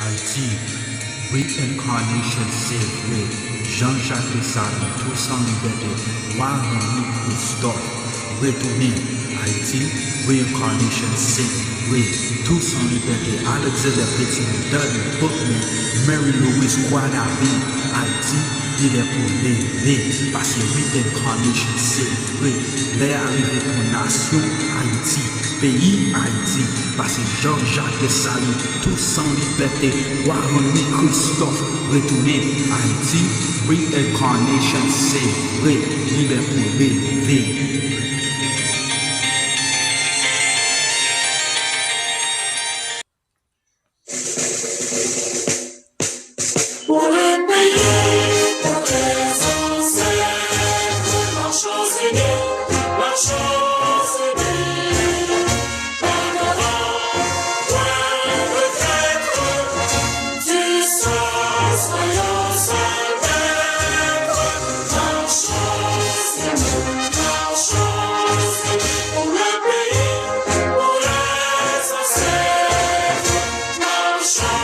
Haïti, reincarnation sacred, Jean-Jacques Dessalines, tous en liberté, Henri Christophe, retourné, Haïti, reincarnation sacred, tous en liberté, Alexander Petit, Dudley Bookman, Mary Louise Guadavi, Haïti, il est pour lever, parce que reincarnation sacred, les arrivés pour nation, Haïti, pays Haïti, parce que Jean-Jacques Dessalines, tous en liberté, Henri Christophe, retourné, Haïti, reincarnation sacred, il est pour lever. Pour le pays, pour les ancêtres, marchons unis, honorant, point de traître, du sang, soyons salvêtres, marchons unis, pour le pays, pour les ancêtres, marchons.